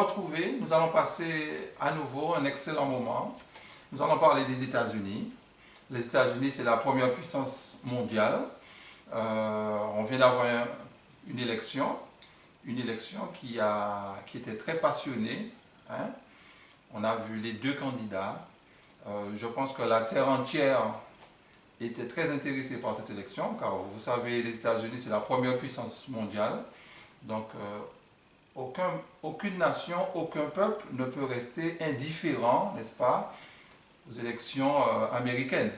retrouver, nous allons passer à nouveau un excellent moment. Nous allons parler des États-Unis. Les États-Unis, c'est la première puissance mondiale. On vient d'avoir une élection qui était très passionnée, hein. On a vu les deux candidats. Je pense que la terre entière était très intéressée par cette élection, car vous savez, les États-Unis, c'est la première puissance mondiale. Donc, aucune nation, aucun peuple ne peut rester indifférent, n'est-ce pas, aux élections américaines.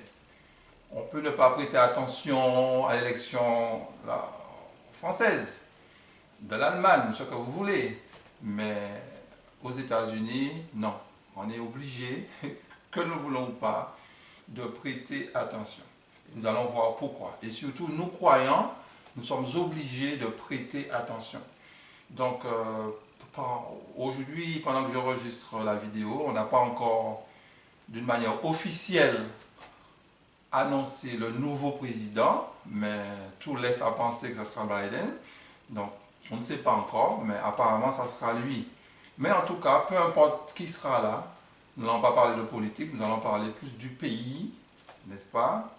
On peut ne pas prêter attention à l'élection française, de l'Allemagne, ce que vous voulez, mais aux États-Unis, non. On est obligé, que nous ne voulons pas, de prêter attention. Nous allons voir pourquoi. Et surtout, nous croyants, nous sommes obligés de prêter attention. Donc, aujourd'hui, pendant que j'enregistre la vidéo, on n'a pas encore, d'une manière officielle, annoncé le nouveau président, mais tout laisse à penser que ce sera Biden. Donc, on ne sait pas encore, mais apparemment, ça sera lui. Mais en tout cas, peu importe qui sera là, nous n'allons pas parler de politique, nous allons parler plus du pays, n'est-ce pas,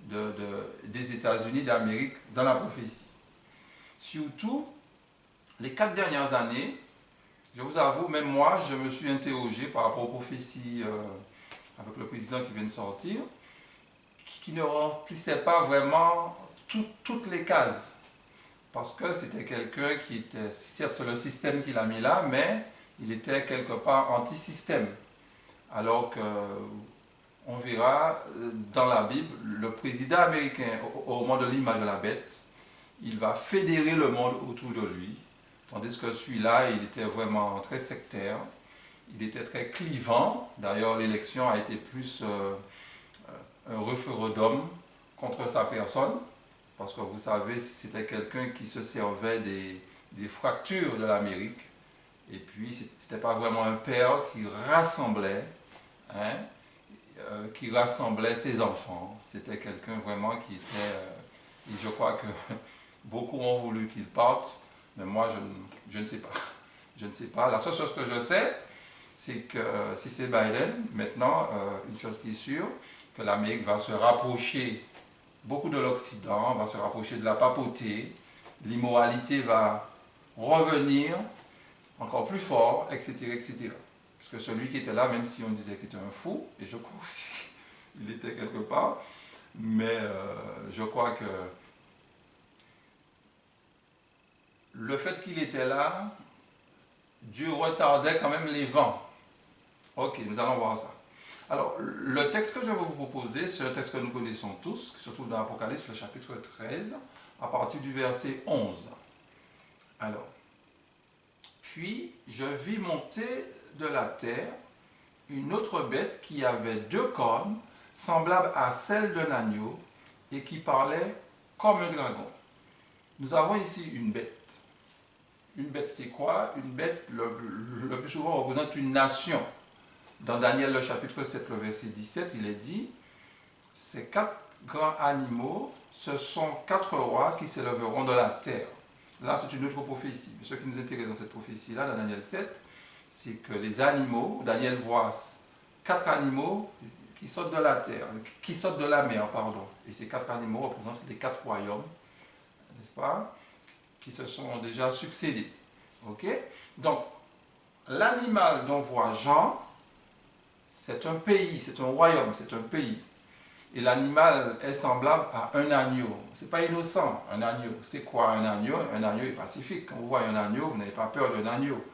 des États-Unis d'Amérique dans la prophétie. Surtout, les 4 dernières années, je vous avoue, même moi, je me suis interrogé par rapport aux prophéties avec le président qui vient de sortir, qui ne remplissait pas vraiment toutes les cases. Parce que c'était quelqu'un qui était, certes c'est le système qu'il a mis là, mais il était quelque part anti-système. Alors que, on verra dans la Bible, le président américain, au moment de l'image de la bête, il va fédérer le monde autour de lui. Tandis que celui-là, il était vraiment très sectaire, il était très clivant. D'ailleurs, l'élection a été plus un référendum contre sa personne. Parce que vous savez, c'était quelqu'un qui se servait des fractures de l'Amérique. Et puis, ce n'était pas vraiment un père qui rassemblait, hein, qui rassemblait ses enfants. C'était quelqu'un vraiment qui était... et je crois que beaucoup ont voulu qu'il parte, mais moi, je ne sais pas. Je ne sais pas. La seule chose que je sais, c'est que si c'est Biden, maintenant, une chose qui est sûre, que l'Amérique va se rapprocher beaucoup de l'Occident, va se rapprocher de la papauté, l'immoralité va revenir encore plus fort, etc., etc. Parce que celui qui était là, même si on disait qu'il était un fou, et je crois aussi il était quelque part, mais je crois que le fait qu'il était là, Dieu retardait quand même les vents. Ok, nous allons voir ça. Alors, le texte que je vais vous proposer, c'est un texte que nous connaissons tous, qui se trouve dans l'Apocalypse, le chapitre 13, à partir du verset 11. Alors, puis je vis monter de la terre une autre bête qui avait 2 cornes, semblables à celles d'un agneau, et qui parlait comme un dragon. Nous avons ici une bête. Une bête, c'est quoi? Une bête, le plus souvent, représente une nation. Dans Daniel, le chapitre 7, le verset 17, il est dit, ces 4 grands animaux, ce sont 4 rois qui s'élèveront de la terre. Là, c'est une autre prophétie. Mais ce qui nous intéresse dans cette prophétie-là, dans Daniel 7, c'est que les animaux, Daniel voit 4 animaux qui sortent de la terre, qui sortent de la mer, pardon. Et ces 4 animaux représentent les 4 royaumes, n'est-ce pas, qui se sont déjà succédés. Ok? Donc, l'animal dont voit Jean, c'est un pays, c'est un royaume, c'est un pays. Et l'animal est semblable à un agneau. Ce n'est pas innocent, un agneau. C'est quoi un agneau? Un agneau est pacifique. Quand vous voyez un agneau, vous n'avez pas peur d'un agneau.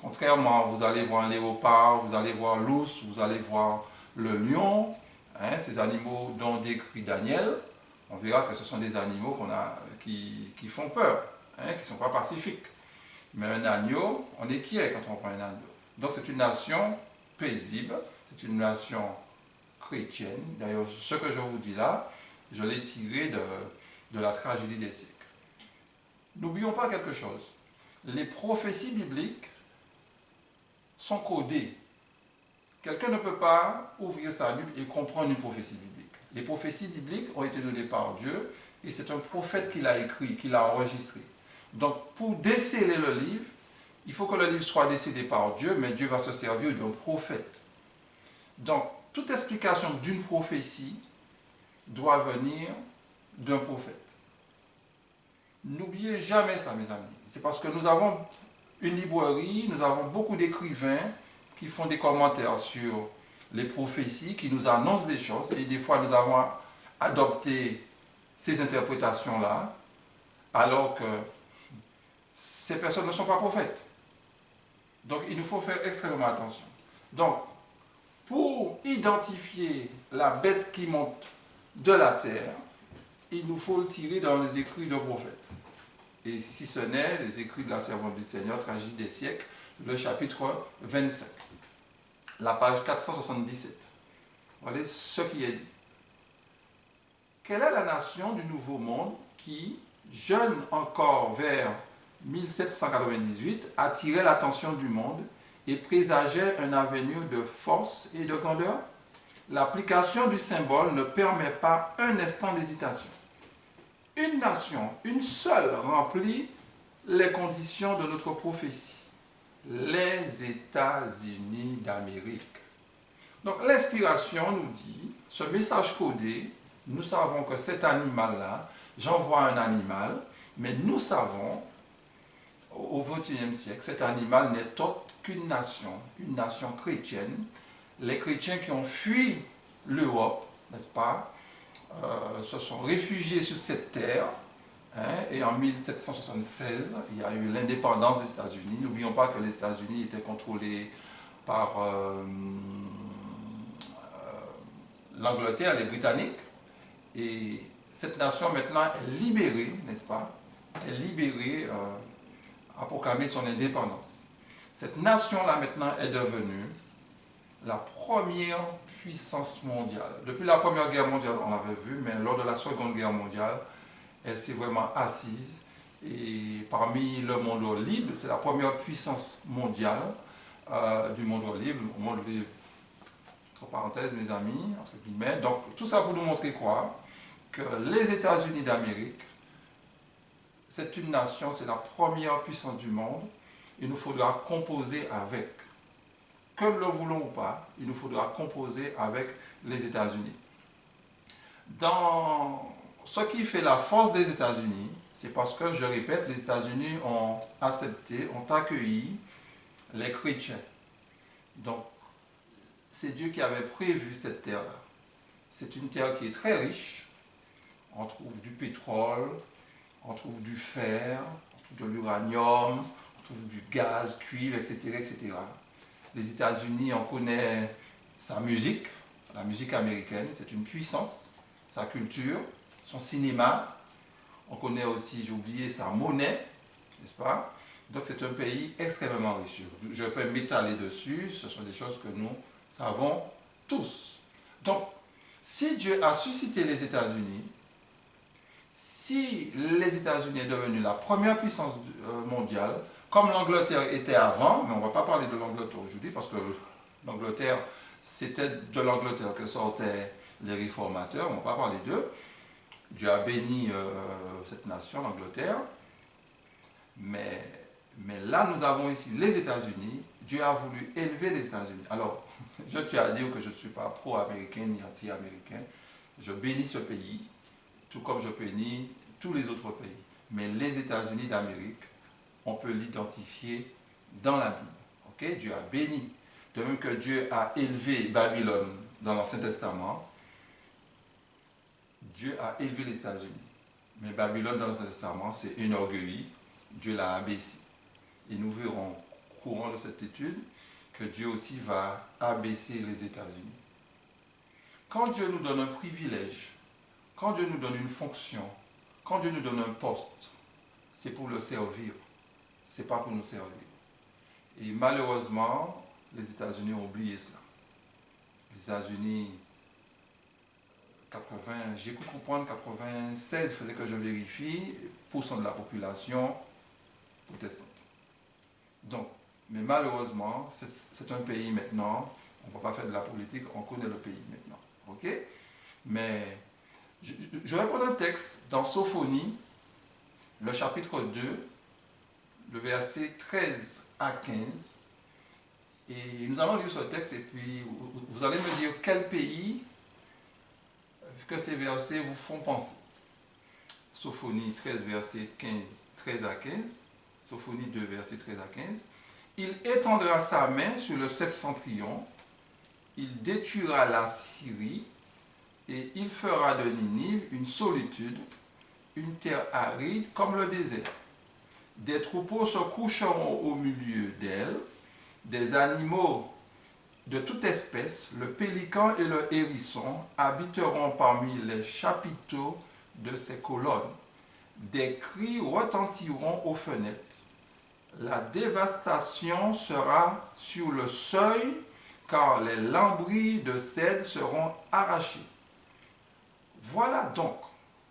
Contrairement, vous allez voir un léopard, vous allez voir l'ours, vous allez voir le lion, hein, ces animaux dont décrit Daniel, on verra que ce sont des animaux qui font peur, hein, qui ne sont pas pacifiques. Mais un agneau, on est quiet quand on prend un agneau. Donc c'est une nation paisible, c'est une nation chrétienne. D'ailleurs, ce que je vous dis là, je l'ai tiré de la tragédie des siècles. N'oublions pas quelque chose. Les prophéties bibliques sont codées. Quelqu'un ne peut pas ouvrir sa Bible et comprendre une prophétie biblique. Les prophéties bibliques ont été données par Dieu et c'est un prophète qui l'a écrit, qui l'a enregistré. Donc, pour déceler le livre, il faut que le livre soit décidé par Dieu, mais Dieu va se servir d'un prophète. Donc, toute explication d'une prophétie doit venir d'un prophète. N'oubliez jamais ça, mes amis. C'est parce que nous avons une librairie, nous avons beaucoup d'écrivains qui font des commentaires sur les prophéties, qui nous annoncent des choses, et des fois nous avons adopté ces interprétations-là, alors que ces personnes ne sont pas prophètes. Donc il nous faut faire extrêmement attention. Donc, pour identifier la bête qui monte de la terre, il nous faut le tirer dans les écrits de prophètes. Et si ce n'est les écrits de la servante du Seigneur, Tragédie des siècles, le chapitre 25, la page 477. Voilà ce qui est dit. Quelle est la nation du Nouveau Monde qui, jeune encore vers 1798, attirait l'attention du monde et présageait un avenir de force et de grandeur? L'application du symbole ne permet pas un instant d'hésitation. Une nation, une seule, remplit les conditions de notre prophétie. Les États-Unis d'Amérique. Donc l'inspiration nous dit, ce message codé, nous savons que cet animal-là, j'envoie un animal, mais nous savons, au XXIe siècle, cet animal n'est autre qu'une nation chrétienne. Les chrétiens qui ont fui l'Europe, n'est-ce pas, se sont réfugiés sur cette terre, hein, et en 1776, il y a eu l'indépendance des États-Unis. N'oublions pas que les États-Unis étaient contrôlés par l'Angleterre, les Britanniques, et cette nation maintenant est libérée, n'est-ce pas, est libérée, a proclamé son indépendance. Cette nation-là maintenant est devenue la première puissance mondiale. Depuis la Première Guerre mondiale, on l'avait vu, mais lors de la Seconde Guerre mondiale, elle s'est vraiment assise. Et parmi le monde libre, c'est la première puissance mondiale du monde libre. Monde libre, entre parenthèses, mes amis, entre guillemets. Donc, tout ça pour nous montrer quoi? Que les États-Unis d'Amérique, c'est une nation, c'est la première puissance du monde. Il nous faudra composer avec. Que nous le voulons ou pas, il nous faudra composer avec les États-Unis. Dans ce qui fait la force des États-Unis, c'est parce que, je répète, les États-Unis ont accepté, ont accueilli les chrétiens. Donc, c'est Dieu qui avait prévu cette terre-là. C'est une terre qui est très riche. On trouve du pétrole, on trouve du fer, on trouve de l'uranium, on trouve du gaz, cuivre, etc., etc. Les États-Unis, on connaît sa musique, la musique américaine, c'est une puissance, sa culture, son cinéma. On connaît aussi, j'ai oublié, sa monnaie, n'est-ce pas? Donc c'est un pays extrêmement riche. Je peux m'étaler dessus, ce sont des choses que nous savons tous. Donc, si Dieu a suscité les États-Unis, si les États-Unis sont devenus la première puissance mondiale, comme l'Angleterre était avant, mais on ne va pas parler de l'Angleterre aujourd'hui, parce que l'Angleterre, c'était de l'Angleterre que sortaient les réformateurs, on ne va pas parler d'eux. Dieu a béni cette nation, l'Angleterre, mais là nous avons ici les États-Unis. Dieu a voulu élever les États-Unis. Alors, je tiens à dire que je ne suis pas pro-américain ni anti-américain. Je bénis ce pays, tout comme je bénis tous les autres pays. Mais les États-Unis d'Amérique, on peut l'identifier dans la Bible. Okay? Dieu a béni. De même que Dieu a élevé Babylone dans l'Ancien Testament, Dieu a élevé les États-Unis. Mais Babylone dans l'Ancien Testament, c'est enorgueilli. Dieu l'a abaissé. Et nous verrons au courant de cette étude que Dieu aussi va abaisser les États-Unis. Quand Dieu nous donne un privilège, quand Dieu nous donne une fonction, quand Dieu nous donne un poste, c'est pour le servir. Ce n'est pas pour nous servir. Et malheureusement, les États-Unis ont oublié cela. Les États-Unis, 80, j'ai pu comprendre 96, il fallait que je vérifie, % de la population protestante. Donc, mais malheureusement, c'est un pays maintenant, on ne va pas faire de la politique, on connaît le pays maintenant. Ok? Mais je vais prendre un texte dans Sophonie, le chapitre 2, le verset 13 à 15. Et nous allons lire ce texte et puis vous allez me dire quel pays que ces versets vous font penser. Sophonie 13, verset 13 à 15. Sophonie 2, verset 13 à 15. Il étendra sa main sur le septentrion, il détruira la Syrie, et il fera de Ninive une solitude, une terre aride comme le désert. Des troupeaux se coucheront au milieu d'elle, des animaux de toute espèce, le pélican et le hérisson, habiteront parmi les chapiteaux de ses colonnes. Des cris retentiront aux fenêtres. La dévastation sera sur le seuil, car les lambris de cèdre seront arrachés. Voilà donc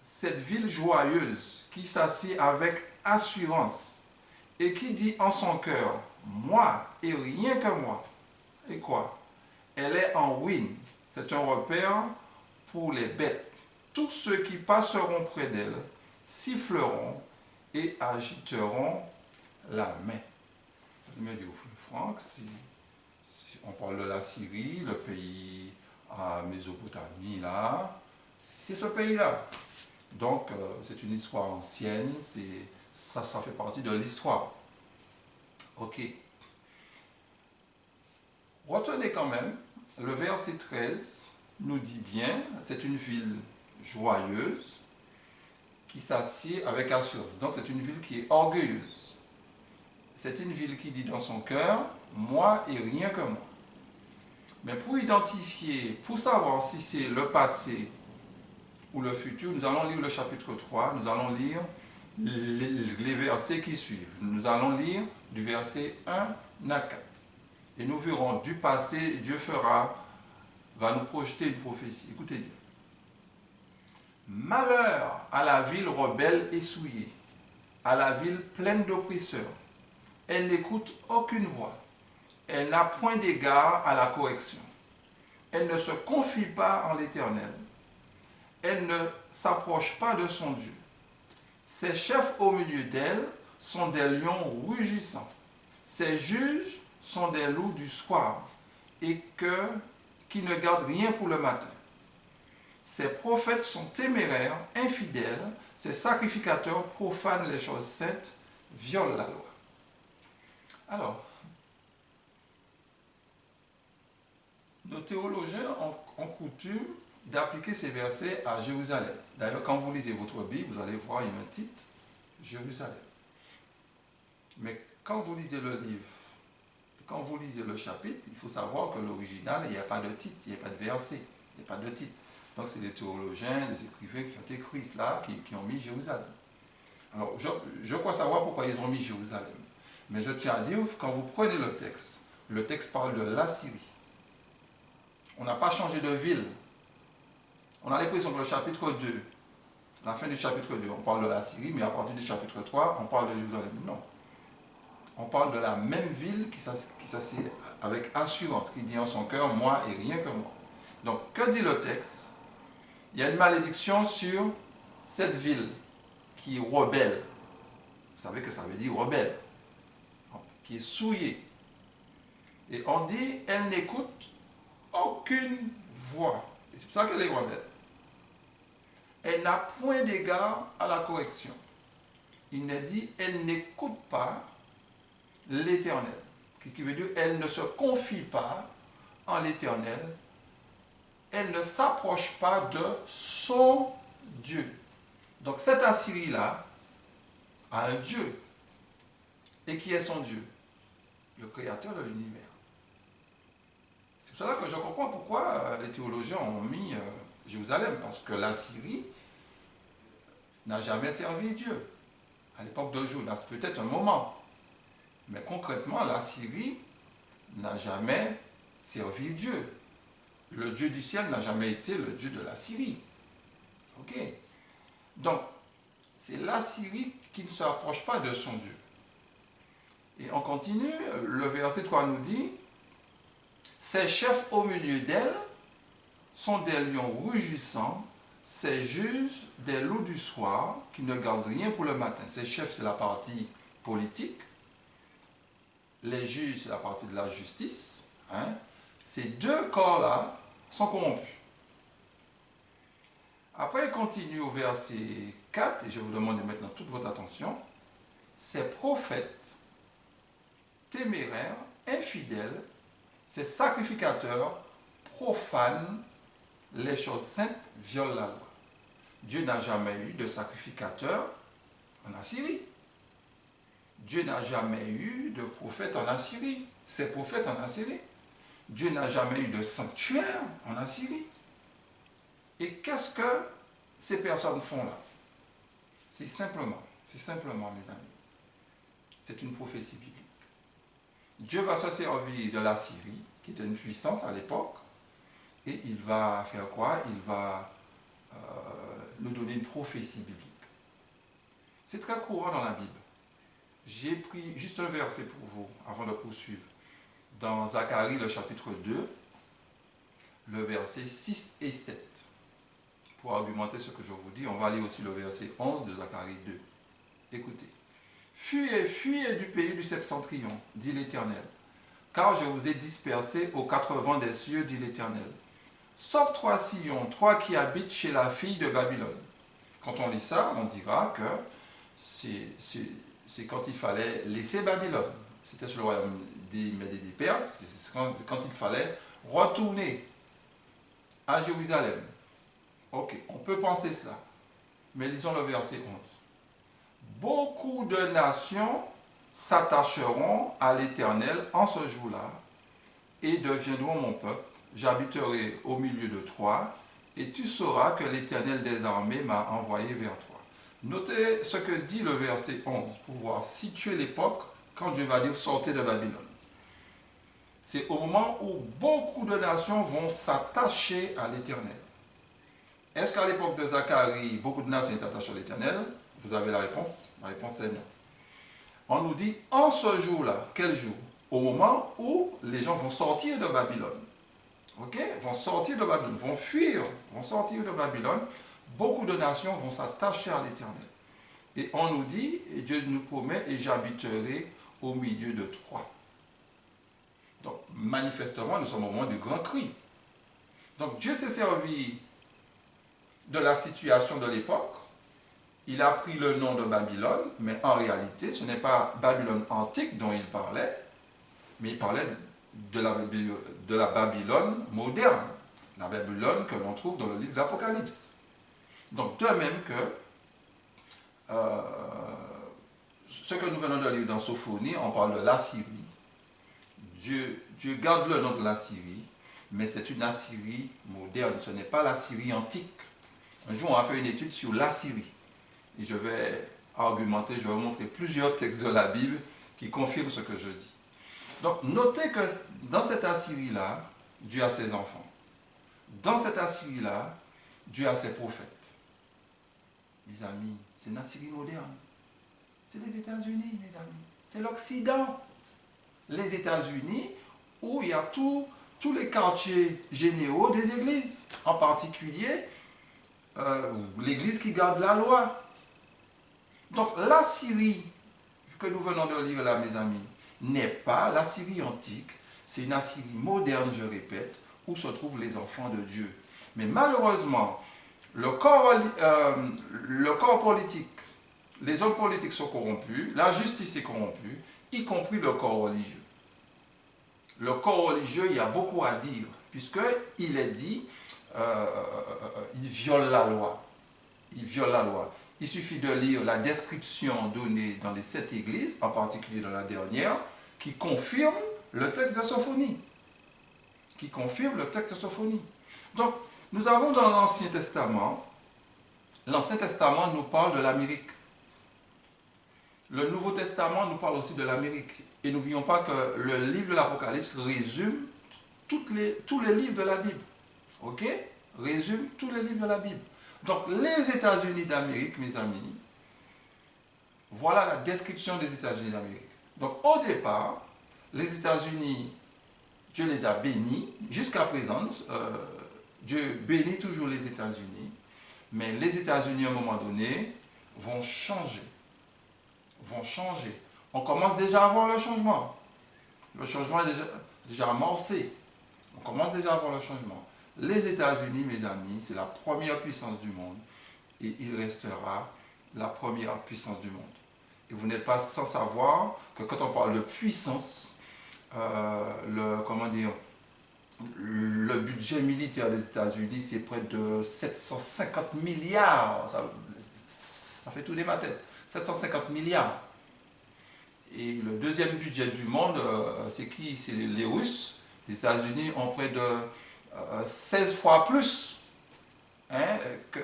cette ville joyeuse qui s'assied avec assurance et qui dit en son cœur, moi et rien que moi. Et quoi? Elle est en ruine. C'est un repère pour les bêtes. Tous ceux qui passeront près d'elle siffleront et agiteront la main. Je me dis au Franck, si on parle de la Syrie, le pays à Mésopotamie, là, c'est ce pays-là. Donc, c'est une histoire ancienne, ça fait partie de l'histoire. Ok. Retenez quand même, le verset 13 nous dit bien, c'est une ville joyeuse qui s'assied avec assurance. Donc, c'est une ville qui est orgueilleuse. C'est une ville qui dit dans son cœur, moi et rien que moi. Mais pour identifier, pour savoir si c'est le passé ou le futur, nous allons lire le chapitre 3, nous allons lire les versets qui suivent. Nous allons lire du verset 1 à 4. Et nous verrons du passé, Dieu va nous projeter une prophétie. Écoutez bien. Malheur à la ville rebelle et souillée, à la ville pleine d'oppresseurs. Elle n'écoute aucune voix. Elle n'a point d'égard à la correction. Elle ne se confie pas en l'Éternel. Elle ne s'approche pas de son Dieu. Ses chefs au milieu d'elle sont des lions rugissants. Ses juges sont des loups du soir et qui ne gardent rien pour le matin. Ses prophètes sont téméraires, infidèles. Ses sacrificateurs profanent les choses saintes, violent la loi. Alors, nos théologiens ont coutume d'appliquer ces versets à Jérusalem. D'ailleurs, quand vous lisez votre Bible, vous allez voir, il y a un titre, Jérusalem. Mais quand vous lisez le livre, quand vous lisez le chapitre, il faut savoir que l'original, il n'y a pas de titre, il n'y a pas de verset, il n'y a pas de titre. Donc, c'est des théologiens, des écrivains qui ont écrit cela, qui ont mis Jérusalem. Alors, je crois savoir pourquoi ils ont mis Jérusalem. Mais je tiens à dire, quand vous prenez le texte parle de l'Assyrie. On n'a pas changé de ville. On a l'impression que le chapitre 2, la fin du chapitre 2, on parle de la Syrie, mais à partir du chapitre 3, on parle de Jérusalem. Non. On parle de la même ville qui s'assied avec assurance, qui dit en son cœur, moi et rien que moi. Donc, que dit le texte? Il y a une malédiction sur cette ville qui est rebelle. Vous savez que ça veut dire rebelle. Qui est souillée. Et on dit, elle n'écoute aucune voix. Et c'est pour ça qu'elle est rebelle. Elle n'a point d'égard à la correction. Il est dit, elle n'écoute pas l'Éternel. Ce qui veut dire, elle ne se confie pas en l'Éternel. Elle ne s'approche pas de son Dieu. Donc cette Assyrie-là a un Dieu. Et qui est son Dieu? Le créateur de l'univers. C'est pour cela que je comprends pourquoi les théologiens ont mis Jérusalem, parce que la Syrie n'a jamais servi Dieu. À l'époque de Jonas, peut-être un moment. Mais concrètement, la Syrie n'a jamais servi Dieu. Le Dieu du ciel n'a jamais été le Dieu de la Syrie. Ok? Donc, c'est la Syrie qui ne s'approche pas de son Dieu. Et on continue, le verset 3 nous dit, ses chefs au milieu d'elle sont des lions rugissants, ses juges des loups du soir qui ne gardent rien pour le matin. Ses chefs, c'est la partie politique, les juges, c'est la partie de la justice. Hein. Ces deux corps-là sont corrompus. Après, il continue au verset 4, et je vous demande de maintenant toute votre attention. Ces prophètes téméraires, infidèles, ces sacrificateurs profanent les choses saintes, violent la loi. Dieu n'a jamais eu de sacrificateur en Assyrie. Dieu n'a jamais eu de prophète en Assyrie. Ces prophètes en Assyrie. Dieu n'a jamais eu de sanctuaire en Assyrie. Et qu'est-ce que ces personnes font là? C'est simplement, mes amis, c'est une prophétie biblique. Dieu va se servir de la Syrie, qui était une puissance à l'époque, et il va faire quoi? Il va nous donner une prophétie biblique. C'est très courant dans la Bible. J'ai pris juste un verset pour vous, avant de poursuivre. Dans Zacharie, le chapitre 2, le verset 6 et 7. Pour argumenter ce que je vous dis, on va lire aussi le verset 11 de Zacharie 2. Écoutez. Fuyez, fuyez du pays du septentrion, dit l'Éternel, car je vous ai dispersés aux quatre vents des cieux, dit l'Éternel. Sauf toi, Sion, toi qui habites chez la fille de Babylone. Quand on lit ça, on dira que c'est quand il fallait laisser Babylone. C'était sur le royaume des Mèdes et des Perses, c'est quand il fallait retourner à Jérusalem. Ok, on peut penser cela. Mais lisons le verset 11. Beaucoup de nations s'attacheront à l'Éternel en ce jour-là et deviendront mon peuple. J'habiterai au milieu de toi et tu sauras que l'Éternel des armées m'a envoyé vers toi. Notez ce que dit le verset 11 pour pouvoir situer l'époque quand Dieu va dire sortez de Babylone. C'est au moment où beaucoup de nations vont s'attacher à l'Éternel. Est-ce qu'à l'époque de Zacharie, beaucoup de nations étaient attachées à l'Éternel? Vous avez la réponse? La réponse est non. On nous dit en ce jour-là, quel jour? Au moment où les gens vont sortir de Babylone. Ok? Vont sortir de Babylone, vont fuir, vont sortir de Babylone. Beaucoup de nations vont s'attacher à l'Éternel. Et on nous dit, et Dieu nous promet, et j'habiterai au milieu de toi. Donc, manifestement, nous sommes au moment du grand cri. Donc, Dieu s'est servi de la situation de l'époque. Il a pris le nom de Babylone, mais en réalité, ce n'est pas Babylone antique dont il parlait, mais il parlait de la Babylone moderne, la Babylone que l'on trouve dans le livre de l'Apocalypse. Donc, de même que ce que nous venons de lire dans Sophonie, on parle de l'Assyrie. Dieu garde le nom de l'Assyrie, mais c'est une Assyrie moderne, ce n'est pas l'Assyrie antique. Un jour, on a fait une étude sur l'Assyrie. Et je vais argumenter, je vais vous montrer plusieurs textes de la Bible qui confirment ce que je dis. Donc, notez que dans cette Assyrie-là, Dieu a ses enfants. Dans cette Assyrie-là, Dieu a ses prophètes. Les amis, c'est une Assyrie moderne. C'est les États-Unis, mes amis. C'est l'Occident. Les États-Unis, où il y a tous les quartiers généraux des églises. En particulier, l'église qui garde la loi. Donc la Syrie que nous venons de lire là, mes amis, n'est pas la Syrie antique, c'est une Assyrie moderne, je répète, où se trouvent les enfants de Dieu. Mais malheureusement, le corps politique, les hommes politiques sont corrompus, la justice est corrompue, y compris le corps religieux. Le corps religieux, il y a beaucoup à dire, puisqu'il est dit, il viole la loi. Il viole la loi. Il suffit de lire la description donnée dans les 7 églises, en particulier dans la dernière, qui confirme le texte de Sophonie. Qui confirme le texte de Sophonie. Donc, nous avons dans l'Ancien Testament nous parle de l'Amérique. Le Nouveau Testament nous parle aussi de l'Amérique. Et n'oublions pas que le livre de l'Apocalypse résume tous les livres de la Bible. Ok? Résume tous les livres de la Bible. Donc, les États-Unis d'Amérique, mes amis, voilà la description des États-Unis d'Amérique. Donc, au départ, les États-Unis, Dieu les a bénis. Jusqu'à présent, Dieu bénit toujours les États-Unis. Mais les États-Unis, à un moment donné, vont changer. On commence déjà à voir le changement. Le changement est déjà amorcé. On commence déjà à voir le changement. Les États-Unis, mes amis, c'est la première puissance du monde et il restera la première puissance du monde. Et vous n'êtes pas sans savoir que quand on parle de puissance, le budget militaire des États-Unis, c'est près de 750 milliards. Ça fait tout des ma tête. 750 milliards. Et le deuxième budget du monde, c'est qui? C'est les Russes. Les États-Unis ont près de 16 fois plus, hein, que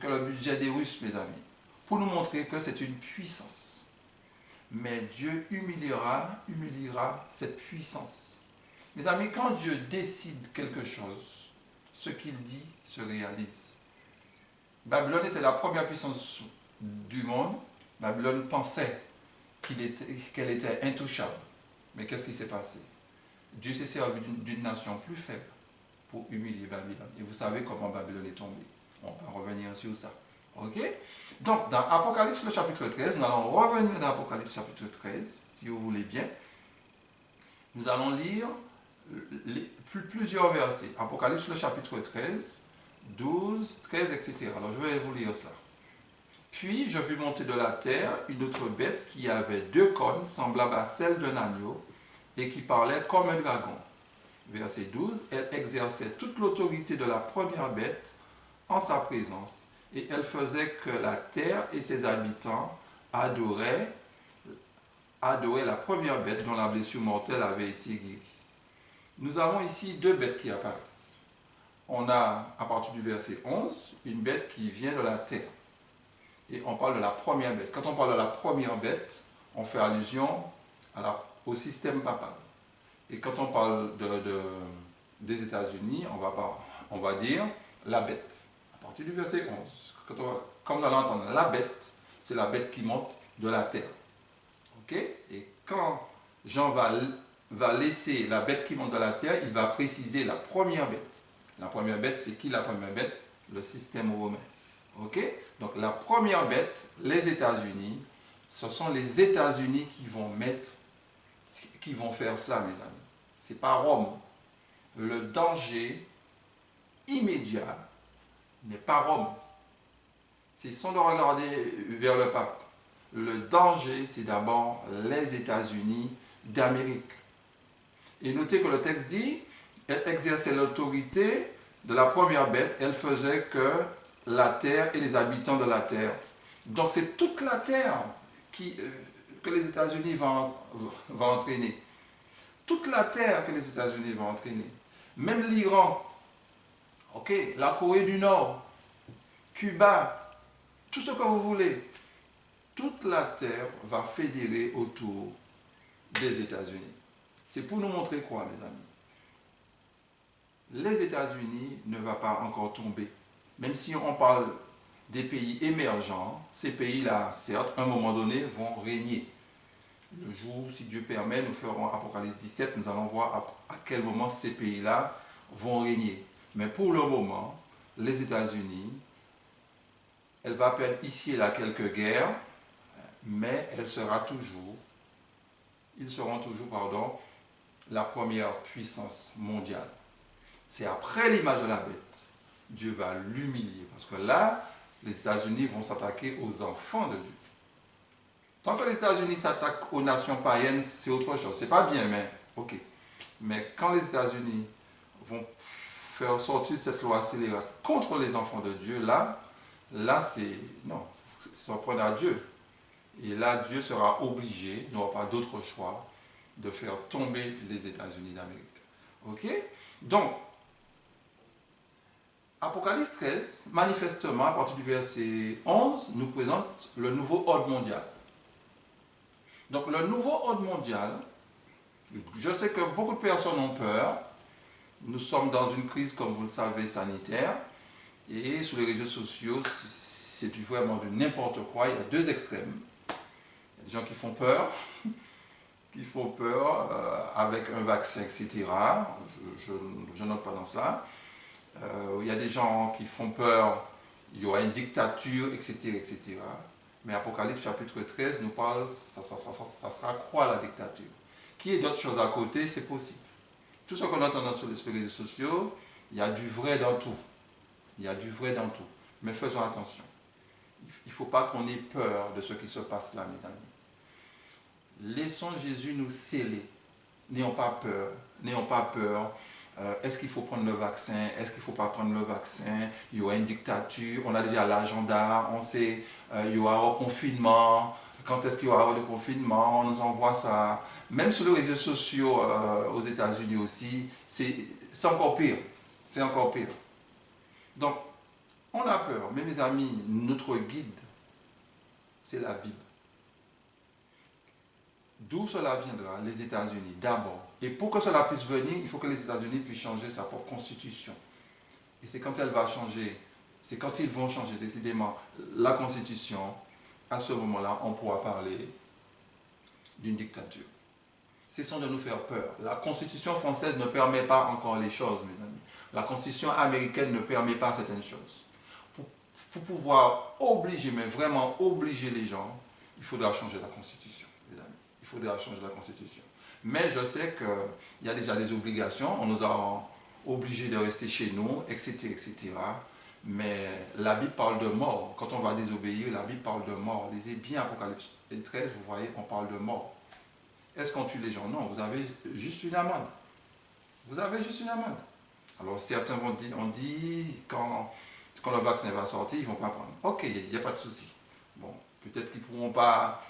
le budget des Russes, mes amis. Pour nous montrer que c'est une puissance. Mais Dieu humiliera cette puissance. Mes amis, quand Dieu décide quelque chose, ce qu'il dit se réalise. Babylone était la première puissance du monde. Babylone pensait qu'elle était intouchable. Mais qu'est-ce qui s'est passé? Dieu s'est servi d'une nation plus faible pour humilier Babylone. Et vous savez comment Babylone est tombée. On va revenir sur ça. Ok? Donc, dans Apocalypse, le chapitre 13, nous allons revenir dans Apocalypse, chapitre 13, si vous voulez bien. Nous allons lire plusieurs versets. Apocalypse, le chapitre 13, 12, 13, etc. Alors, je vais vous lire cela. Puis, je vis monter de la terre une autre bête qui avait 2 cornes, semblables à celles d'un agneau, et qui parlait comme un dragon. Verset 12, elle exerçait toute l'autorité de la première bête en sa présence, et elle faisait que la terre et ses habitants adoraient la première bête dont la blessure mortelle avait été guérie. Nous avons ici 2 bêtes qui apparaissent. On a, à partir du verset 11, une bête qui vient de la terre. Et on parle de la première bête. Quand on parle de la première bête, on fait allusion au système papal. Et quand on parle des États-Unis, on va dire la bête. À partir du verset 11, comme vous allez entendre, la bête, c'est la bête qui monte de la terre. Ok? Et quand Jean va laisser la bête qui monte de la terre, il va préciser la première bête. La première bête, c'est qui la première bête? Le système romain. Ok? Donc la première bête, les États-Unis, ce sont les États-Unis qui vont faire cela, mes amis. C'est pas Rome. Le danger immédiat n'est pas Rome. C'est sans de regarder vers le pape. Le danger, c'est d'abord les États-Unis d'Amérique. Et notez que le texte dit, elle exerçait l'autorité de la première bête, elle faisait que la terre et les habitants de la terre. Donc c'est toute la terre que les États-Unis vont entraîner. Toute la terre que les États-Unis vont entraîner. Même l'Iran, ok, la Corée du Nord, Cuba, tout ce que vous voulez. Toute la terre va fédérer autour des États-Unis. C'est pour nous montrer quoi, mes amis? Les États-Unis ne vont pas encore tomber. Même si on parle des pays émergents, ces pays-là, certes, à un moment donné, vont régner. Le jour, si Dieu permet, nous ferons Apocalypse 17, nous allons voir à quel moment ces pays-là vont régner. Mais pour le moment, les États-Unis, elle va perdre ici et là quelques guerres, mais ils seront toujours, la première puissance mondiale. C'est après l'image de la bête, Dieu va l'humilier. Parce que là, les États-Unis vont s'attaquer aux enfants de Dieu. Tant que les États-Unis s'attaquent aux nations païennes, c'est autre chose. C'est pas bien, mais ok. Mais quand les États-Unis vont faire sortir cette loi scélérate contre les enfants de Dieu, là c'est... Non, c'est s'en prendre à Dieu. Et là, Dieu sera obligé, n'aura pas d'autre choix, de faire tomber les États-Unis d'Amérique. Ok? Donc, Apocalypse 13, manifestement, à partir du verset 11, nous présente le nouveau ordre mondial. Donc, le nouveau ordre mondial, je sais que beaucoup de personnes ont peur. Nous sommes dans une crise, comme vous le savez, sanitaire. Et sur les réseaux sociaux, c'est vraiment de n'importe quoi. Il y a 2 extrêmes. Il y a des gens qui font peur, avec un vaccin, etc. Je note pas dans cela. Il y a des gens qui font peur, il y aura une dictature, etc., etc. Mais Apocalypse chapitre 13 nous parle, ça sera quoi la dictature? Qu'il y ait d'autres choses à côté, c'est possible. Tout ce qu'on entend sur les réseaux sociaux, il y a du vrai dans tout. Il y a du vrai dans tout. Mais faisons attention. Il ne faut pas qu'on ait peur de ce qui se passe là, mes amis. Laissons Jésus nous sceller. N'ayons pas peur. N'ayons pas peur. Est-ce qu'il faut prendre le vaccin? Est-ce qu'il ne faut pas prendre le vaccin? Il y aura une dictature. On a déjà l'agenda. On sait il y aura un confinement. Quand est-ce qu'il y aura le confinement? On nous envoie ça. Même sur les réseaux sociaux aux États-Unis aussi, c'est encore pire. C'est encore pire. Donc, on a peur. Mais mes amis, notre guide, c'est la Bible. D'où cela viendra? Les États-Unis, d'abord. Et pour que cela puisse venir, il faut que les États-Unis puissent changer sa propre constitution. Et c'est quand elle va changer, c'est quand ils vont changer décidément la constitution, à ce moment-là, on pourra parler d'une dictature. Cessons de nous faire peur. La constitution française ne permet pas encore les choses, mes amis. La constitution américaine ne permet pas certaines choses. Pour pouvoir obliger, mais vraiment obliger les gens, il faudra changer la constitution, les amis. Il faudra changer la constitution. Mais je sais qu'il y a déjà des obligations, on nous a obligés de rester chez nous, etc., etc. Mais la Bible parle de mort. Quand on va désobéir, la Bible parle de mort. Lisez bien Apocalypse 13, vous voyez, on parle de mort. Est-ce qu'on tue les gens? Non, vous avez juste une amende. Vous avez juste une amende. Alors certains vont dire, on dit, quand le vaccin va sortir, ils ne vont pas prendre. Ok, il n'y a pas de souci. Bon, peut-être qu'ils ne pourront pas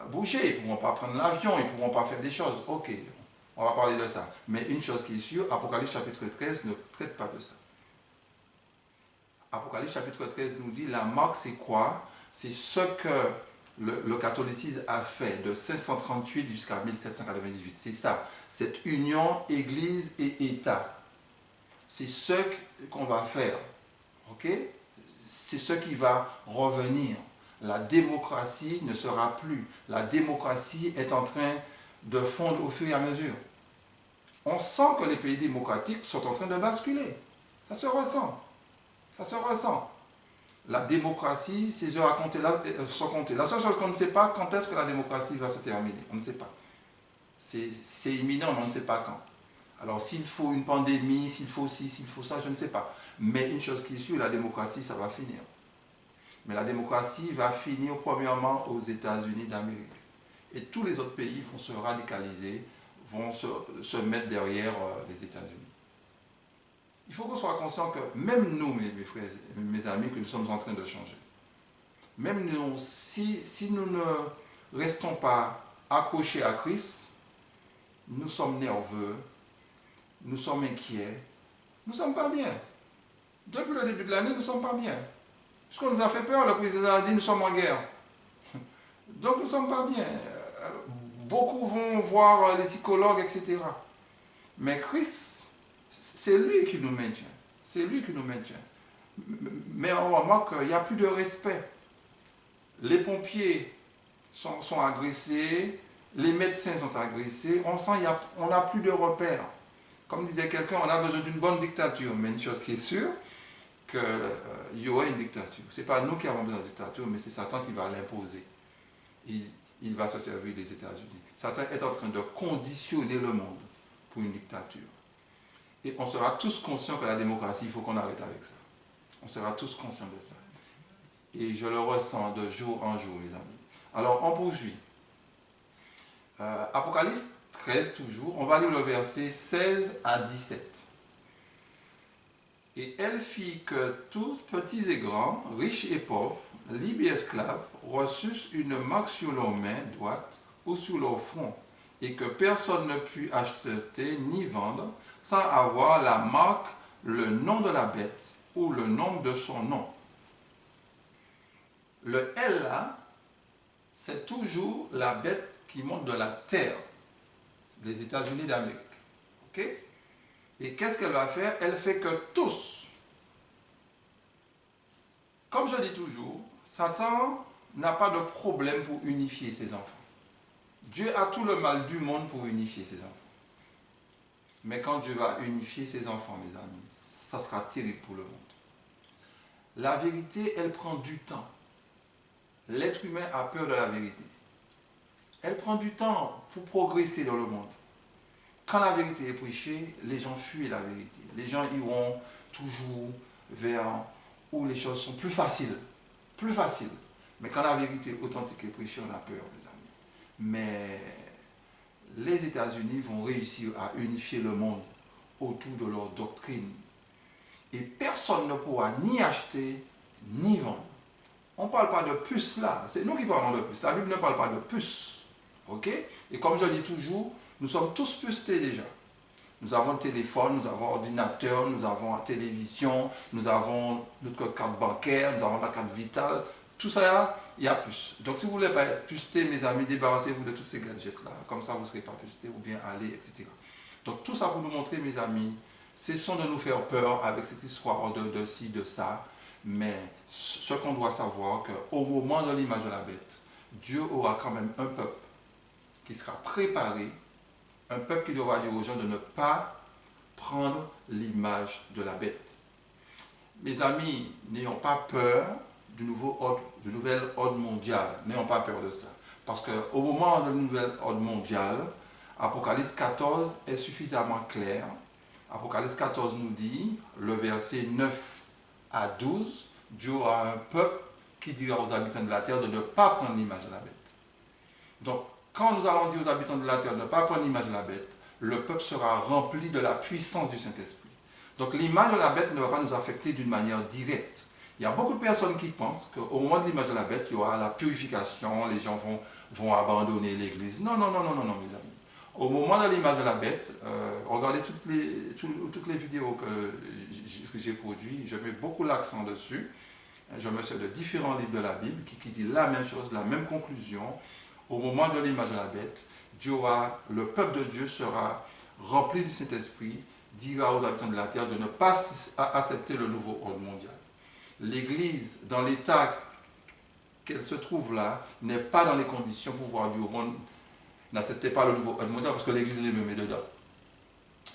bouger, ils ne pourront pas prendre l'avion, ils ne pourront pas faire des choses. Ok, on va parler de ça. Mais une chose qui est sûre, Apocalypse chapitre 13 ne traite pas de ça. Apocalypse chapitre 13 nous dit, la marque c'est quoi? C'est ce que le catholicisme a fait de 538 jusqu'à 1798. C'est ça, cette union Église et État. C'est ce qu'on va faire. Ok? C'est ce qui va revenir. La démocratie ne sera plus. La démocratie est en train de fondre au fur et à mesure. On sent que les pays démocratiques sont en train de basculer. Ça se ressent. Ça se ressent. La démocratie, ses heures à compter là, sont comptées. La seule chose qu'on ne sait pas, quand est-ce que la démocratie va se terminer. On ne sait pas. C'est imminent, mais on ne sait pas quand. Alors s'il faut une pandémie, s'il faut ci, s'il faut ça, je ne sais pas. Mais une chose qui est sûre, la démocratie, ça va finir. Mais la démocratie va finir premièrement aux États-Unis d'Amérique. Et tous les autres pays vont se radicaliser, vont se mettre derrière les États-Unis. Il faut qu'on soit conscient que même nous, mes frères, mes amis, que nous sommes en train de changer. Même nous, si nous ne restons pas accrochés à Christ, nous sommes nerveux, nous sommes inquiets, nous ne sommes pas bien. Depuis le début de l'année, nous ne sommes pas bien. Puisqu'on nous a fait peur, le président a dit nous sommes en guerre. Donc nous ne sommes pas bien. Beaucoup vont voir les psychologues, etc. Mais Christ, c'est lui qui nous maintient. C'est lui qui nous maintient. Mais on remarque qu'il n'y a plus de respect. Les pompiers sont agressés, les médecins sont agressés, on sent qu'on n'a plus de repères. Comme disait quelqu'un, on a besoin d'une bonne dictature. Mais une chose qui est sûre, qu'il y aura une dictature. Ce n'est pas nous qui avons besoin de dictature, mais c'est Satan qui va l'imposer. Il va se servir des États-Unis. Satan est en train de conditionner le monde pour une dictature. Et on sera tous conscients que la démocratie, il faut qu'on arrête avec ça. On sera tous conscients de ça. Et je le ressens de jour en jour, mes amis. Alors, on poursuit. Apocalypse 13, toujours. On va lire le verset 16 à 17. Et elle fit que tous, petits et grands, riches et pauvres, libres et esclaves, reçussent une marque sur leur main droite ou sur leur front, et que personne ne put acheter ni vendre sans avoir la marque, le nom de la bête ou le nom de son nom. Le L là, c'est toujours la bête qui monte de la terre, des États-Unis d'Amérique. Ok? Et qu'est-ce qu'elle va faire? Elle fait que tous, comme je dis toujours, Satan n'a pas de problème pour unifier ses enfants. Dieu a tout le mal du monde pour unifier ses enfants. Mais quand Dieu va unifier ses enfants, mes amis, ça sera terrible pour le monde. La vérité, elle prend du temps. L'être humain a peur de la vérité. Elle prend du temps pour progresser dans le monde. Quand la vérité est prêchée, les gens fuient la vérité. Les gens iront toujours vers où les choses sont plus faciles. Plus faciles. Mais quand la vérité authentique est prêchée, on a peur, mes amis. Mais les États-Unis vont réussir à unifier le monde autour de leur doctrine. Et personne ne pourra ni acheter, ni vendre. On ne parle pas de puce là. C'est nous qui parlons de puce. La Bible ne parle pas de puce. Ok? Et comme je dis toujours, nous sommes tous pucetés déjà. Nous avons téléphone, nous avons ordinateur, nous avons télévision, nous avons notre carte bancaire, nous avons la carte vitale. Tout ça, il y a puce. Donc si vous ne voulez pas être puceté, mes amis, débarrassez-vous de tous ces gadgets-là. Comme ça, vous ne serez pas puceté ou bien allez, etc. Donc tout ça pour nous montrer, mes amis, cessons de nous faire peur avec cette histoire de ci, de ça. Mais ce qu'on doit savoir, qu'au moment de l'image de la bête, Dieu aura quand même un peuple qui sera préparé, un peuple qui devra dire aux gens de ne pas prendre l'image de la bête. Mes amis, n'ayons pas peur du nouvel ordre mondial. N'ayons pas peur de cela. Parce qu'au moment du nouvel ordre mondial, Apocalypse 14 est suffisamment clair. Apocalypse 14 nous dit, le verset 9 à 12, Dieu aura un peuple qui dira aux habitants de la terre de ne pas prendre l'image de la bête. Donc, quand nous allons dire aux habitants de la terre de ne pas prendre l'image de la bête, le peuple sera rempli de la puissance du Saint-Esprit. Donc, l'image de la bête ne va pas nous affecter d'une manière directe. Il y a beaucoup de personnes qui pensent qu'au moment de l'image de la bête, il y aura la purification, les gens vont abandonner l'église. Non, non, non, non, non, non, mes amis. Au moment de l'image de la bête, regardez toutes les vidéos que j'ai produites, je mets beaucoup l'accent dessus. Je me sers de différents livres de la Bible qui disent la même chose, la même conclusion. Au moment de l'image de la bête, le peuple de Dieu sera rempli du Saint-Esprit, dira aux habitants de la terre de ne pas accepter le nouveau ordre mondial. L'Église, dans l'état qu'elle se trouve là, n'est pas dans les conditions pour pouvoir dire au monde n'acceptez pas le nouveau ordre mondial parce que l'Église les met dedans.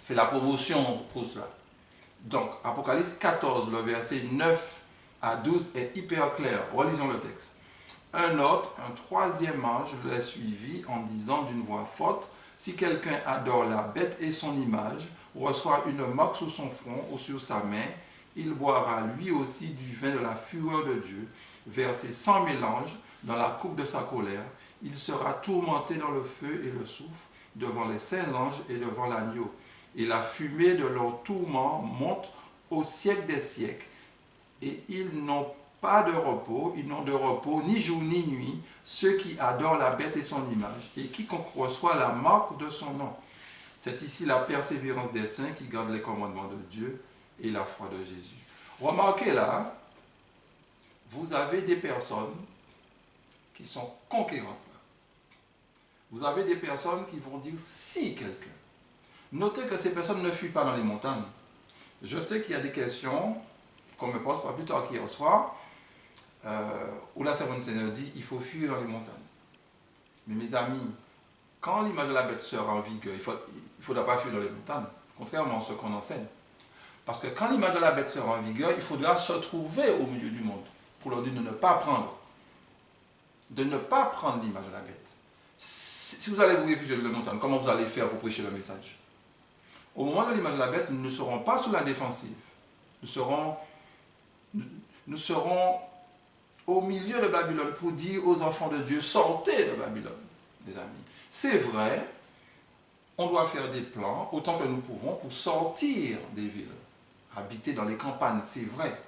Fait la promotion pour cela. Donc, Apocalypse 14, le verset 9 à 12 est hyper clair. Relisons le texte. Un troisième ange l'a suivi en disant d'une voix forte, si quelqu'un adore la bête et son image, reçoit une marque sur son front ou sur sa main, il boira lui aussi du vin de la fureur de Dieu, versé sans mélange dans la coupe de sa colère. Il sera tourmenté dans le feu et le soufre, devant les saints anges et devant l'agneau. Et la fumée de leur tourment monte au siècle des siècles. Et ils n'ont pas de repos, ils n'ont de repos ni jour ni nuit, ceux qui adorent la bête et son image, et quiconque reçoit la marque de son nom. C'est ici la persévérance des saints qui gardent les commandements de Dieu et la foi de Jésus. Remarquez là, vous avez des personnes qui sont conquérantes là. Vous avez des personnes qui vont dire si quelqu'un. Notez que ces personnes ne fuient pas dans les montagnes. Je sais qu'il y a des questions qu'on me pose pas plus tard qu'hier soir, où la servante Seigneur dit il faut fuir dans les montagnes. Mais mes amis, quand l'image de la bête sera en vigueur, il ne faudra pas fuir dans les montagnes, contrairement à ce qu'on enseigne. Parce que quand l'image de la bête sera en vigueur, il faudra se trouver au milieu du monde pour leur dire de ne pas prendre. De ne pas prendre l'image de la bête. Si vous allez vous réfugier dans les montagnes, comment vous allez faire pour prêcher le message? Au moment de l'image de la bête, nous ne serons pas sous la défensive. Nous serons au milieu de Babylone pour dire aux enfants de Dieu, sortez de Babylone, les amis. C'est vrai, on doit faire des plans, autant que nous pouvons, pour sortir des villes. Habiter dans les campagnes, c'est vrai.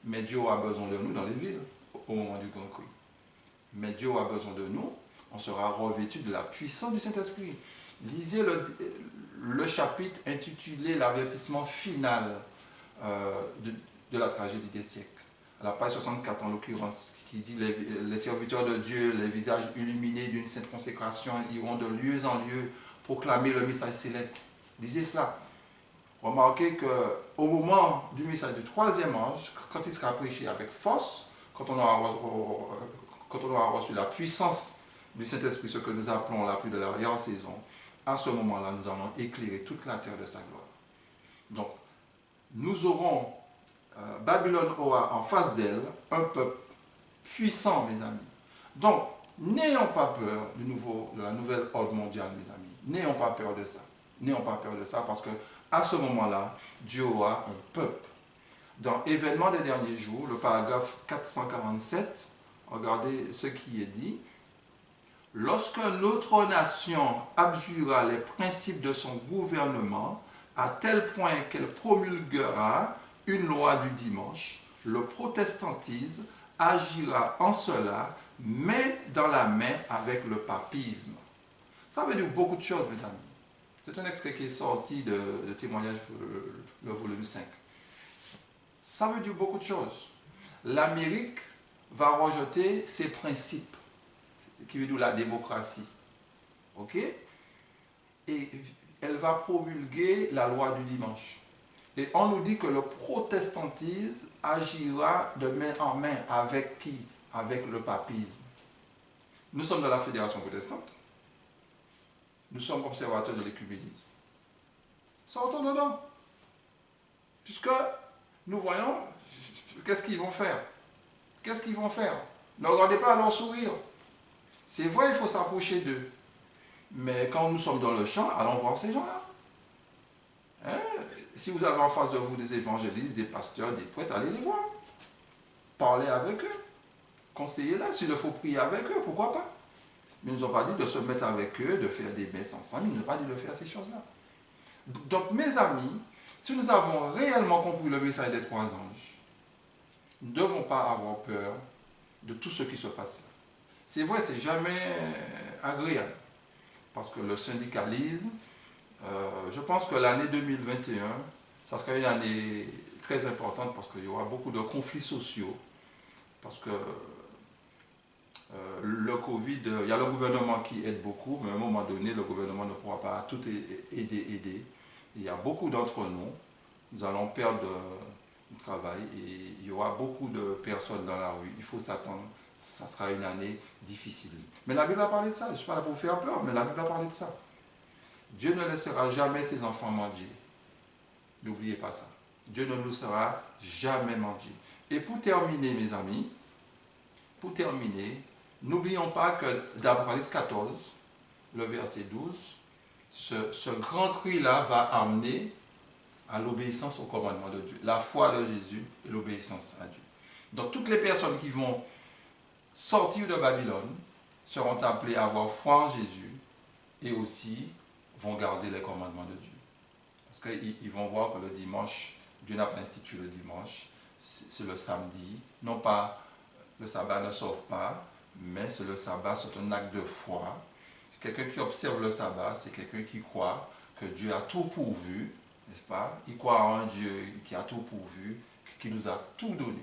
Mais Dieu a besoin de nous dans les villes, au moment du grand cri. Mais Dieu a besoin de nous, on sera revêtu de la puissance du Saint-Esprit. Lisez le chapitre intitulé l'avertissement final de la tragédie des siècles. À la page 64 en l'occurrence, qui dit les serviteurs de Dieu, les visages illuminés d'une sainte consécration, iront de lieu en lieu proclamer le message céleste. Lisez cela. Remarquez qu'au moment du message du troisième ange, quand il sera prêché avec force, quand on aura reçu la puissance du Saint-Esprit, ce que nous appelons la pluie de l'arrière-saison, à ce moment-là, nous allons éclairer toute la terre de sa gloire. Donc, nous aurons, Babylone aura en face d'elle un peuple puissant, mes amis. Donc, N'ayons pas peur de la nouvelle ordre mondiale, mes amis. N'ayons pas peur de ça. N'ayons pas peur de ça parce que à ce moment-là, Dieu aura un peuple. Dans Événements des derniers jours, le paragraphe 447, regardez ce qui est dit. Lorsque notre nation abjurera les principes de son gouvernement à tel point qu'elle promulguera une loi du dimanche, le protestantisme agira en cela, main dans la main avec le papisme. Ça veut dire beaucoup de choses, mes amis. C'est un extrait qui est sorti de Témoignage, le volume 5. Ça veut dire beaucoup de choses. L'Amérique va rejeter ses principes, qui veut dire la démocratie. Ok? Et elle va promulguer la loi du dimanche. Et on nous dit que le protestantisme agira de main en main avec qui? Avec le papisme. Nous sommes dans la fédération protestante. Nous sommes observateurs de l'écuménisme. Sortons dedans. Puisque nous voyons, qu'est-ce qu'ils vont faire? Qu'est-ce qu'ils vont faire? Ne regardez pas à leur sourire. C'est vrai, il faut s'approcher d'eux. Mais quand nous sommes dans le champ, allons voir ces gens-là. Hein? Si vous avez en face de vous des évangélistes, des pasteurs, des prêtres, allez les voir. Parlez avec eux. Conseillez-les. S'il faut prier avec eux, pourquoi pas? Mais ils ne nous ont pas dit de se mettre avec eux, de faire des messes ensemble. Ils nous ont pas dit de faire ces choses-là. Donc, mes amis, si nous avons réellement compris le message des trois anges, nous ne devons pas avoir peur de tout ce qui se passe là. C'est vrai, c'est jamais agréable. Parce que le syndicalisme, je pense que l'année 2021, ça sera une année très importante parce qu'il y aura beaucoup de conflits sociaux. Parce que le Covid, il y a le gouvernement qui aide beaucoup, mais à un moment donné, le gouvernement ne pourra pas tout aider. Il y a beaucoup d'entre nous, nous allons perdre du travail et il y aura beaucoup de personnes dans la rue. Il faut s'attendre, ça sera une année difficile. Mais la Bible a parlé de ça, je ne suis pas là pour vous faire peur, mais la Bible a parlé de ça. Dieu ne laissera jamais ses enfants mendier. N'oubliez pas ça. Dieu ne nous laissera jamais mendier. Et pour terminer, mes amis, n'oublions pas que d'Apocalypse 14, le verset 12, ce grand cri-là va amener à l'obéissance au commandement de Dieu. La foi de Jésus et l'obéissance à Dieu. Donc toutes les personnes qui vont sortir de Babylone seront appelées à avoir foi en Jésus et aussi vont garder les commandements de Dieu. Parce qu'ils vont voir que le dimanche, Dieu n'a pas institué le dimanche, c'est le samedi. Non pas, le sabbat ne sauve pas, mais c'est le sabbat, c'est un acte de foi. Quelqu'un qui observe le sabbat, c'est quelqu'un qui croit que Dieu a tout pourvu, n'est-ce pas? Il croit en un Dieu qui a tout pourvu, qui nous a tout donné.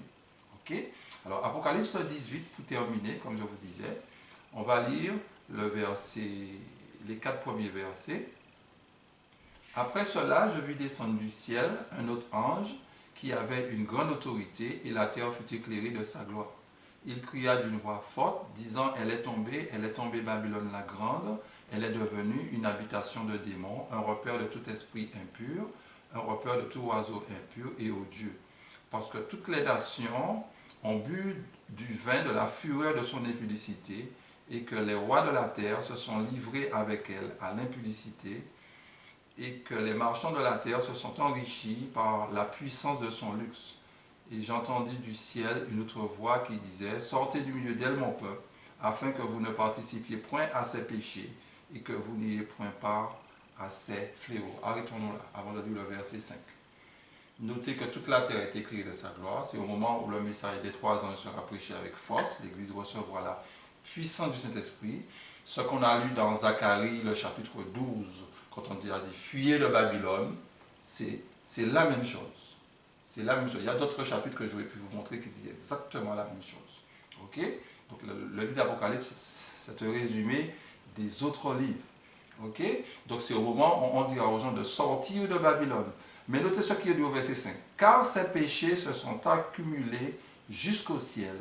Ok? Alors, Apocalypse 18, pour terminer, comme je vous disais, on va lire les 4 premiers versets. Après cela, je vis descendre du ciel un autre ange qui avait une grande autorité, et la terre fut éclairée de sa gloire. Il cria d'une voix forte, disant, elle est tombée Babylone la grande, elle est devenue une habitation de démons, un repère de tout esprit impur, un repère de tout oiseau impur et odieux. Parce que toutes les nations ont bu du vin de la fureur de son impudicité, et que les rois de la terre se sont livrés avec elle à l'impudicité, et que les marchands de la terre se sont enrichis par la puissance de son luxe. Et j'entendis du ciel une autre voix qui disait, sortez du milieu d'elle, mon peuple, afin que vous ne participiez point à ses péchés, et que vous n'ayez point part à ses fléaux. Arrêtons-nous là, avant de lire le verset 5. Notez que toute la terre est éclairée de sa gloire. C'est au moment où le message des trois anges sera prêché avec force, l'Église recevra la puissance du Saint-Esprit. Ce qu'on a lu dans Zacharie, le chapitre 12, quand on dit fuyez de Babylone, c'est la même chose. C'est la même chose. Il y a d'autres chapitres que j'aurais pu vous montrer qui disent exactement la même chose. Ok? Donc le livre d'Apocalypse, c'est un résumé des autres livres. Ok? Donc c'est au moment où on dira aux gens de sortir de Babylone. Mais notez ce qui est dit au verset 5. Car ces péchés se sont accumulés jusqu'au ciel,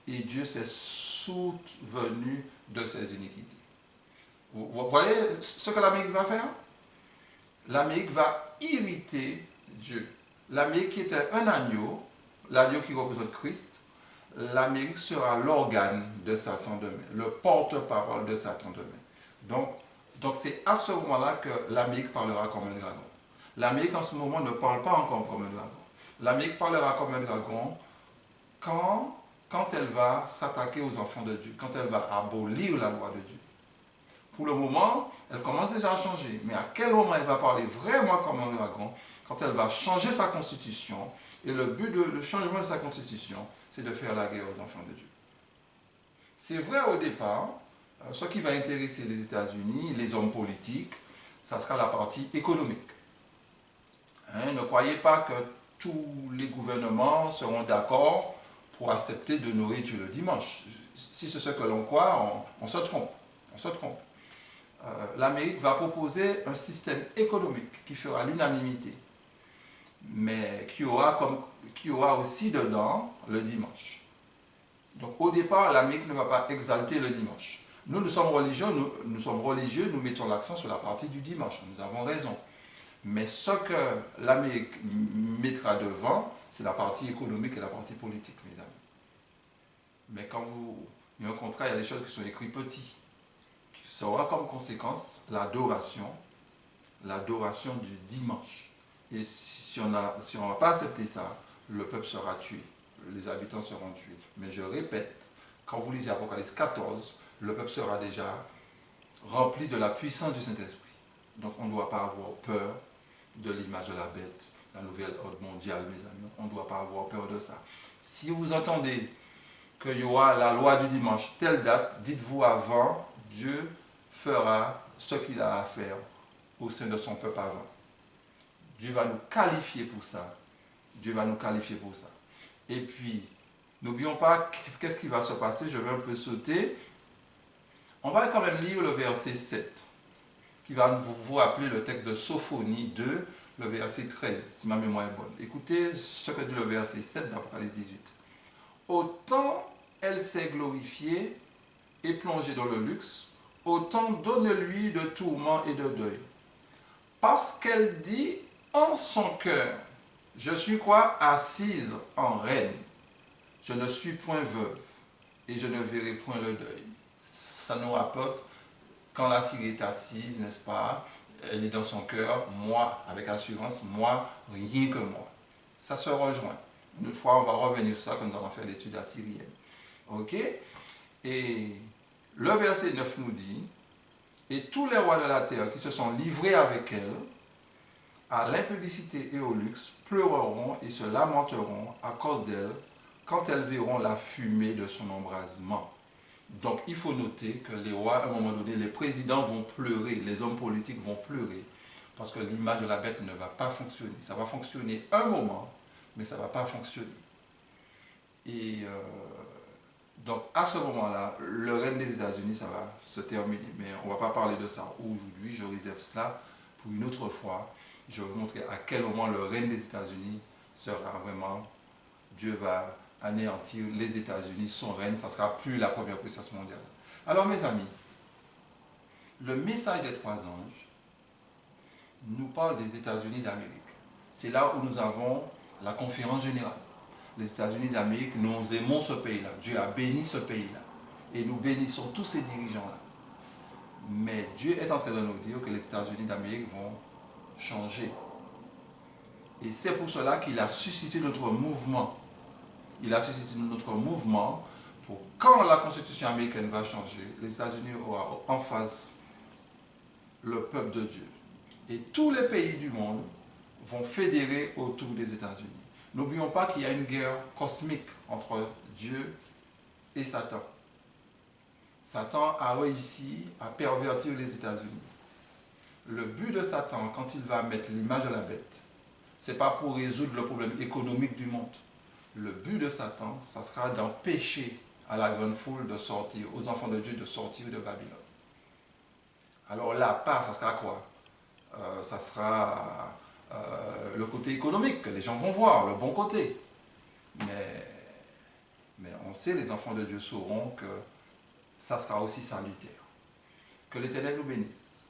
et Dieu s'est souvenu de ses iniquités. Vous voyez ce que l'Amérique va faire? L'Amérique va irriter Dieu. L'Amérique qui était un agneau, l'agneau qui représente Christ, l'Amérique sera l'organe de Satan demain, le porte-parole de Satan demain. Donc c'est à ce moment-là que l'Amérique parlera comme un dragon. L'Amérique en ce moment ne parle pas encore comme un dragon. L'Amérique parlera comme un dragon quand elle va s'attaquer aux enfants de Dieu, quand elle va abolir la loi de Dieu. Pour le moment, elle commence déjà à changer. Mais à quel moment elle va parler vraiment comme un dragon? Quand elle va changer sa constitution. Et le but du changement de sa constitution, c'est de faire la guerre aux enfants de Dieu. C'est vrai au départ, ce qui va intéresser les États-Unis, les hommes politiques, ça sera la partie économique. Ne croyez pas que tous les gouvernements seront d'accord pour accepter de nourrir Dieu le dimanche. Si c'est ce que l'on croit, on se trompe. On se trompe. L'Amérique va proposer un système économique qui fera l'unanimité, mais qui aura aussi dedans le dimanche. Donc au départ, l'Amérique ne va pas exalter le dimanche. Nous sommes religieux, nous mettons l'accent sur la partie du dimanche, nous avons raison. Mais ce que l'Amérique mettra devant, c'est la partie économique et la partie politique, mes amis. Mais quand il y a un contrat, il y a des choses qui sont écrites petits, qui sera comme conséquence l'adoration du dimanche. Et si on n'a pas accepté ça, le peuple sera tué, les habitants seront tués. Mais je répète, quand vous lisez Apocalypse 14, le peuple sera déjà rempli de la puissance du Saint-Esprit. Donc on ne doit pas avoir peur de l'image de la bête, la nouvelle ordre mondiale, mes amis. On ne doit pas avoir peur de ça. Si vous entendez qu'il y aura la loi du dimanche, telle date, dites-vous avant, Dieu fera ce qu'il a à faire au sein de son peuple avant. Dieu va nous qualifier pour ça. Dieu va nous qualifier pour ça. Et puis, n'oublions pas qu'est-ce qui va se passer. Je vais un peu sauter. On va quand même lire le verset 7, qui va vous rappeler le texte de Sophonie 2, le verset 13, si ma mémoire est bonne. Écoutez ce que dit le verset 7 d'Apocalypse 18. Autant elle s'est glorifiée et plongée dans le luxe, autant donne-lui de tourments et de deuil. Parce qu'elle dit en son cœur, je suis quoi? Assise en reine. Je ne suis point veuve et je ne verrai point le deuil. Ça nous rapporte quand la Syrie est assise, n'est-ce pas? Elle dit dans son cœur, moi, avec assurance, moi, rien que moi. Ça se rejoint. Une autre fois, on va revenir sur ça quand nous allons faire l'étude assyrienne. Ok? Et le verset 9 nous dit, et tous les rois de la terre qui se sont livrés avec elle, à l'impudicité et au luxe, pleureront et se lamenteront à cause d'elle quand elles verront la fumée de son embrasement. Donc il faut noter que les rois, à un moment donné, les présidents vont pleurer, les hommes politiques vont pleurer, parce que l'image de la bête ne va pas fonctionner. Ça va fonctionner un moment, mais ça ne va pas fonctionner. Et donc à ce moment-là, le règne des États-Unis, ça va se terminer. Mais on ne va pas parler de ça aujourd'hui, je réserve cela pour une autre fois. Je vais vous montrer à quel moment le règne des États-Unis sera vraiment, Dieu va anéantir les États-Unis, son règne, ça ne sera plus la première puissance mondiale. Alors mes amis, le message des trois anges nous parle des États-Unis d'Amérique. C'est là où nous avons la conférence générale. Les États-Unis d'Amérique, nous aimons ce pays-là. Dieu a béni ce pays-là. Et nous bénissons tous ces dirigeants-là. Mais Dieu est en train de nous dire que les États-Unis d'Amérique vont changer. Et c'est pour cela qu'il a suscité notre mouvement. Il a suscité notre mouvement pour quand la Constitution américaine va changer, les États-Unis auront en face le peuple de Dieu. Et tous les pays du monde vont fédérer autour des États-Unis. N'oublions pas qu'il y a une guerre cosmique entre Dieu et Satan. Satan a réussi à pervertir les États-Unis. Le but de Satan, quand il va mettre l'image de la bête, ce n'est pas pour résoudre le problème économique du monde. Le but de Satan, ça sera d'empêcher à la grande foule de sortir, aux enfants de Dieu de sortir de Babylone. Alors la part, ça sera quoi? Ça sera le côté économique que les gens vont voir, le bon côté. Mais on sait, les enfants de Dieu sauront que ça sera aussi salutaire. Que l'Éternel nous bénisse,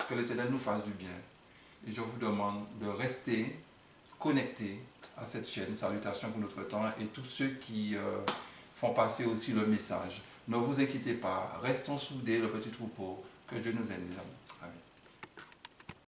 que l'Éternel nous fasse du bien. Et je vous demande de rester connectés à cette chaîne. Salutations pour notre temps et tous ceux qui font passer aussi le message. Ne vous inquiétez pas, restons soudés, le petit troupeau. Que Dieu nous aide, mes amis. Amen.